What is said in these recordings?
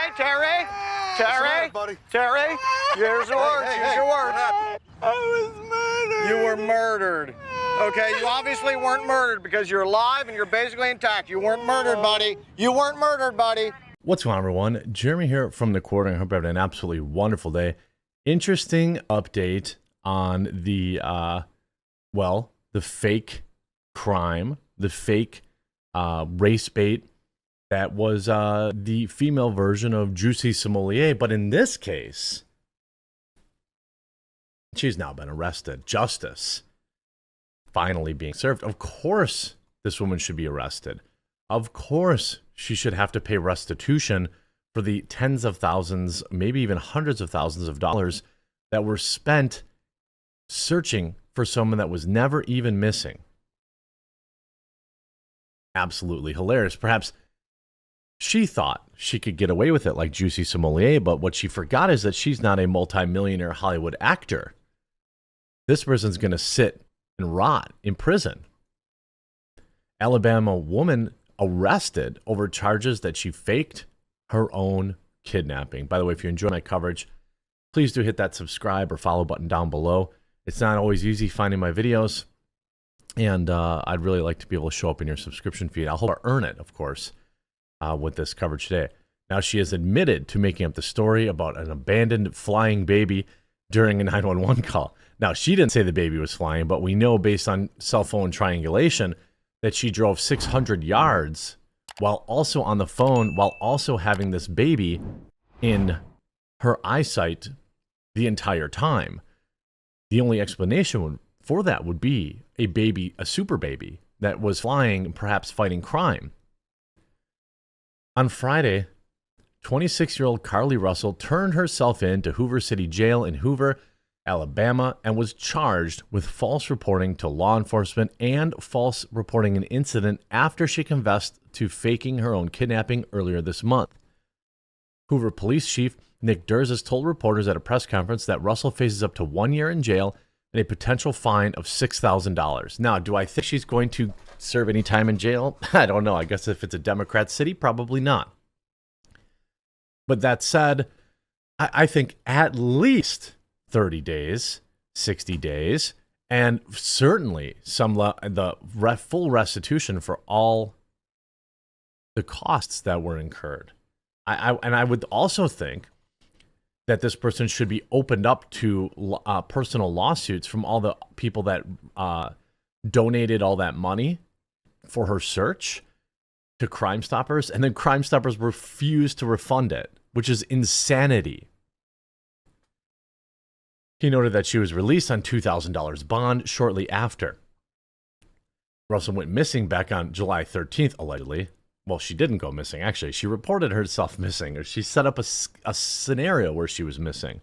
Hey, Terry. Terry. Buddy. Terry. Here's your words. Here's your words. I was murdered. You were murdered. Okay, you obviously weren't murdered because you're alive and you're basically intact. You weren't murdered, buddy. You weren't murdered, buddy. What's going on, everyone? Jeremy here from the Quarter. I hope you're having an absolutely wonderful day. Interesting update on the, the fake crime, the fake race bait that was the female version of Juicy Sommelier. But in this case, she's now been arrested. Justice finally being served. Of course, this woman should be arrested. Of course, she should have to pay restitution for the tens of thousands, maybe even hundreds of thousands of dollars that were spent searching for someone that was never even missing. Absolutely hilarious. Perhaps she thought she could get away with it like Juicy Sommelier, but what she forgot is that she's not a multimillionaire Hollywood actor. This person's going to sit and rot in prison. Alabama woman arrested over charges that she faked her own kidnapping. By the way, if you enjoy my coverage, please do hit that subscribe or follow button down below. It's not always easy finding my videos, and I'd really like to be able to show up in your subscription feed. I'll hope to earn it, of course, with this coverage today. Now, she has admitted to making up the story about an abandoned flying baby during a 911 call. Now, she didn't say the baby was flying, but we know based on cell phone triangulation that she drove 600 yards while also on the phone, while also having this baby in her eyesight the entire time. The only explanation for that would be a baby, a super baby that was flying, perhaps fighting crime. On Friday, 26-year-old Carly Russell turned herself in to Hoover City Jail in Hoover, Alabama, and was charged with false reporting to law enforcement and false reporting an incident after she confessed to faking her own kidnapping earlier this month. Hoover Police Chief Nick Durzis told reporters at a press conference that Russell faces up to 1 year in jail and a potential fine of $6,000. Now, do I think she's going to serve any time in jail? I don't know. I guess if it's a Democrat city, probably not. But that said, I think at least 30 days, 60 days, and certainly full restitution for all the costs that were incurred. I would also think that this person should be opened up to personal lawsuits from all the people that donated all that money for her search to Crime Stoppers, and then Crime Stoppers refused to refund it, which is insanity. He noted that she was released on $2,000 bond shortly after. Russell went missing back on July 13th, allegedly. Well, she didn't go missing, actually. She reported herself missing, or she set up a scenario where she was missing.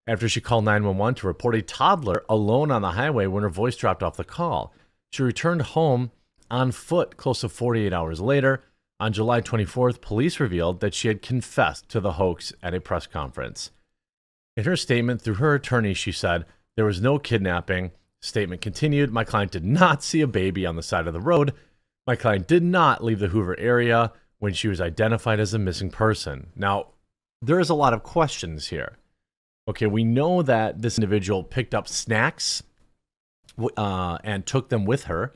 After she called 911 to report a toddler alone on the highway when her voice dropped off the call, she returned home on foot close to 48 hours later. On July 24th, police revealed that she had confessed to the hoax at a press conference. In her statement through her attorney, she said, "There was no kidnapping." Statement continued, "My client did not see a baby on the side of the road. My client did not leave the Hoover area when she was identified as a missing person." Now, there is a lot of questions here. Okay, we know that this individual picked up snacks and took them with her.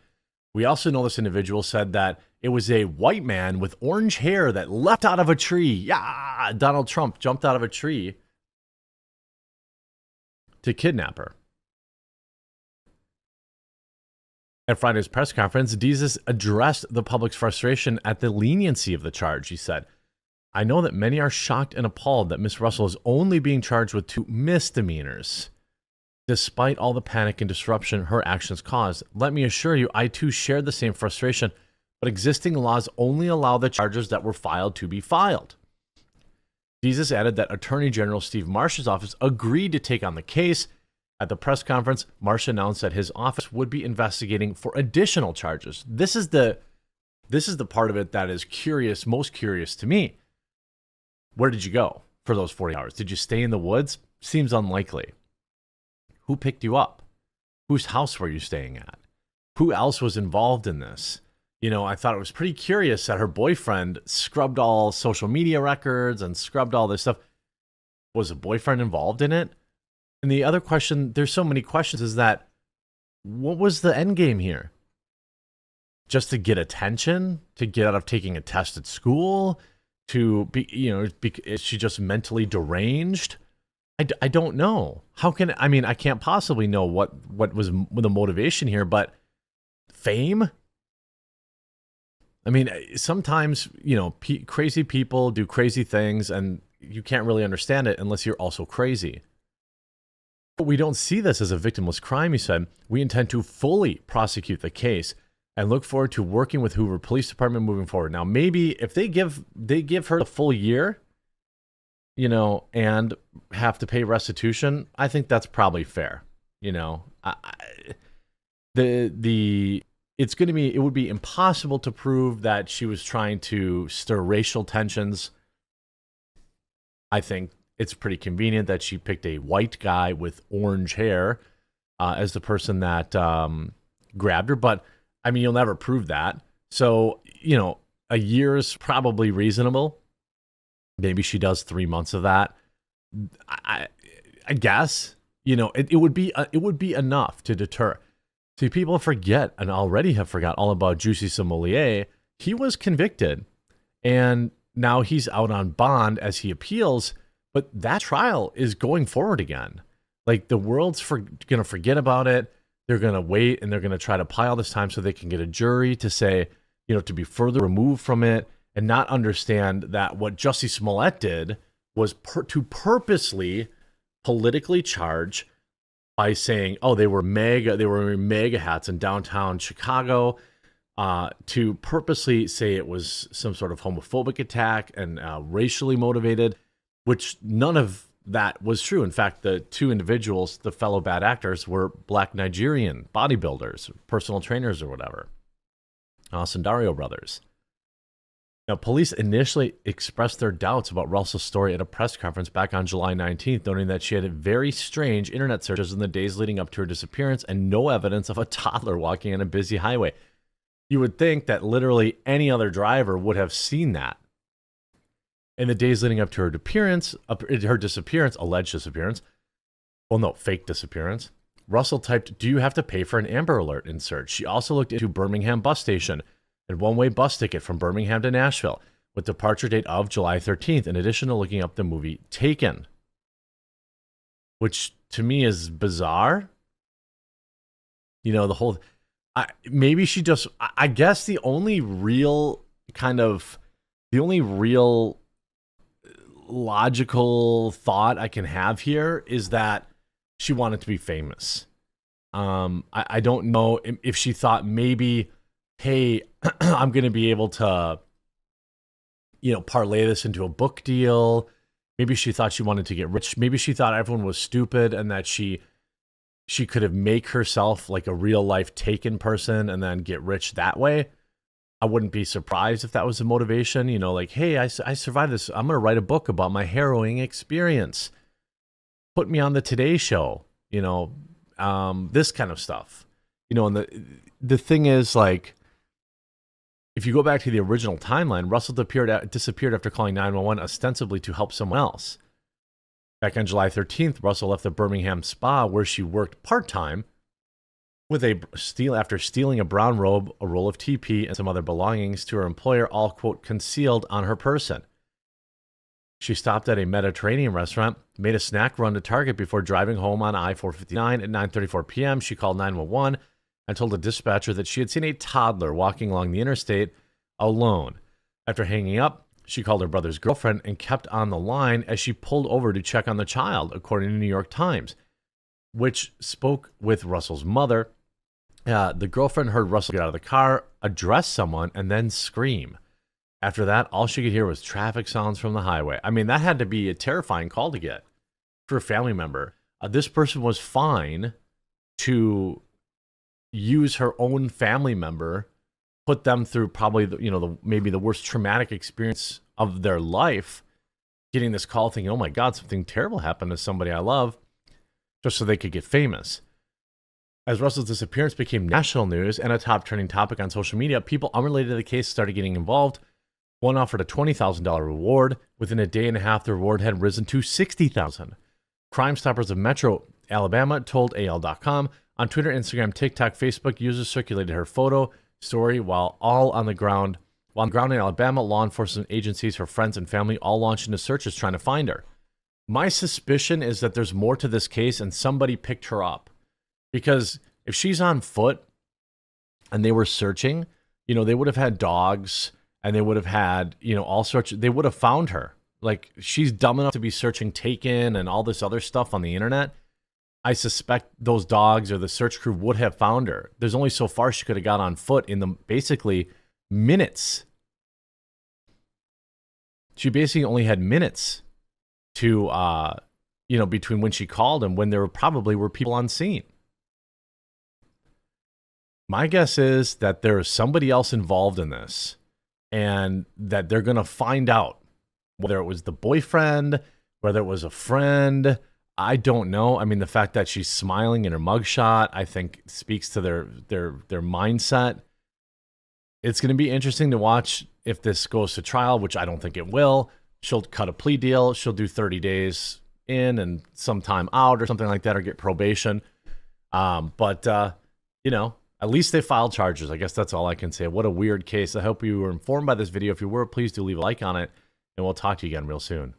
We also know this individual said that it was a white man with orange hair that leapt out of a tree. Yeah, Donald Trump jumped out of a tree to kidnap her. At Friday's press conference, Deezus addressed the public's frustration at the leniency of the charge. He said, "I know that many are shocked and appalled that Miss Russell is only being charged with 2 misdemeanors. Despite all the panic and disruption her actions caused, let me assure you, I too shared the same frustration, but existing laws only allow the charges that were filed to be filed." Deezus added that Attorney General Steve Marsh's office agreed to take on the case. At the press conference, Marsh announced that his office would be investigating for additional charges. This is the part of it that is curious, most curious to me. Where did you go for those 40 hours? Did you stay in the woods? Seems unlikely. Who picked you up? Whose house were you staying at? Who else was involved in this? I thought it was pretty curious that her boyfriend scrubbed all social media records and scrubbed all this stuff. Was a boyfriend involved in it? And the other question, there's so many questions, is that what was the end game here? Just to get attention, to get out of taking a test at school, to be, is she just mentally deranged? I don't know. I can't possibly know what was the motivation here, but fame? I mean, sometimes, crazy people do crazy things and you can't really understand it unless you're also crazy. But we don't see this as a victimless crime, he said. We intend to fully prosecute the case and look forward to working with Hoover Police Department moving forward. Now, maybe if they give her the full year, and have to pay restitution, I think that's probably fair. It would be impossible to prove that she was trying to stir racial tensions. I think it's pretty convenient that she picked a white guy with orange hair as the person that grabbed her. But, you'll never prove that. So, a year is probably reasonable. Maybe she does 3 months of that. I guess, it would be enough to deter. See, people forget and already have forgot all about Jussie Smollett. He was convicted, and now he's out on bond as he appeals. But that trial is going forward again. Like, the world's going to forget about it. They're going to wait, and they're going to try to pile this time so they can get a jury to say, to be further removed from it and not understand that what Jussie Smollett did was to purposely politically charge by saying, oh, they were wearing MAGA hats in downtown Chicago, to purposely say it was some sort of homophobic attack and racially motivated, which none of that was true. In fact, the two individuals, the fellow bad actors, were black Nigerian bodybuilders, personal trainers or whatever. Sandario brothers. Now, police initially expressed their doubts about Russell's story at a press conference back on July 19th, noting that she had very strange internet searches in the days leading up to her disappearance and no evidence of a toddler walking on a busy highway. You would think that literally any other driver would have seen that. In the days leading up to her disappearance, alleged disappearance, fake disappearance, Russell typed, "Do you have to pay for an Amber Alert?" in search. She also looked into Birmingham bus station and one-way bus ticket from Birmingham to Nashville with departure date of July 13th, in addition to looking up the movie Taken, which to me is bizarre. Maybe she just, I guess the only real logical thought I can have here is that she wanted to be famous. I don't know if she thought maybe, hey, I'm going to be able to, parlay this into a book deal. Maybe she thought she wanted to get rich. Maybe she thought everyone was stupid and that she could have make herself like a real life Taken person and then get rich that way. I wouldn't be surprised if that was the motivation, like, hey, I survived this. I'm going to write a book about my harrowing experience. Put me on the Today Show, this kind of stuff. And the thing is, like, if you go back to the original timeline, Russell disappeared after calling 911 ostensibly to help someone else. Back on July 13th, Russell left the Birmingham spa where she worked part-time after stealing a brown robe, a roll of TP, and some other belongings to her employer, all, quote, concealed on her person. She stopped at a Mediterranean restaurant, made a snack run to Target before driving home on I-459 at 9:34 p.m. She called 911 and told a dispatcher that she had seen a toddler walking along the interstate alone. After hanging up, she called her brother's girlfriend and kept on the line as she pulled over to check on the child, according to New York Times, which spoke with Russell's mother. The girlfriend heard Russell get out of the car, address someone, and then scream. After that, all she could hear was traffic sounds from the highway. I mean, that had to be a terrifying call to get for a family member. This person was fine to use her own family member, put them through probably maybe the worst traumatic experience of their life, getting this call thinking, oh my God, something terrible happened to somebody I love, just so they could get famous. As Russell's disappearance became national news and a top trending topic on social media, people unrelated to the case started getting involved. One offered a $20,000 reward. Within a day and a half, the reward had risen to $60,000. Crime Stoppers of Metro, Alabama told AL.com. On Twitter, Instagram, TikTok, Facebook, users circulated her photo story while on the ground in Alabama. Law enforcement agencies, her friends, and family all launched into searches trying to find her. My suspicion is that there's more to this case and somebody picked her up. Because if she's on foot and they were searching, you know, they would have had dogs and they would have had, you know, all sorts. They would have found her. Like, she's dumb enough to be searching Taken and all this other stuff on the internet. I suspect those dogs or the search crew would have found her. There's only so far she could have got on foot in the basically minutes. She basically only had minutes to, you know, between when she called and when there probably were people on scene. My guess is that there is somebody else involved in this and that they're going to find out whether it was the boyfriend, whether it was a friend. I don't know. I mean, the fact that she's smiling in her mugshot, I think speaks to their mindset. It's going to be interesting to watch if this goes to trial, which I don't think it will. She'll cut a plea deal. She'll do 30 days in and some time out or something like that, or get probation. But you know, at least they filed charges. I guess that's all I can say. What a weird case. I hope you were informed by this video. If you were, please do leave a like on it, and we'll talk to you again real soon.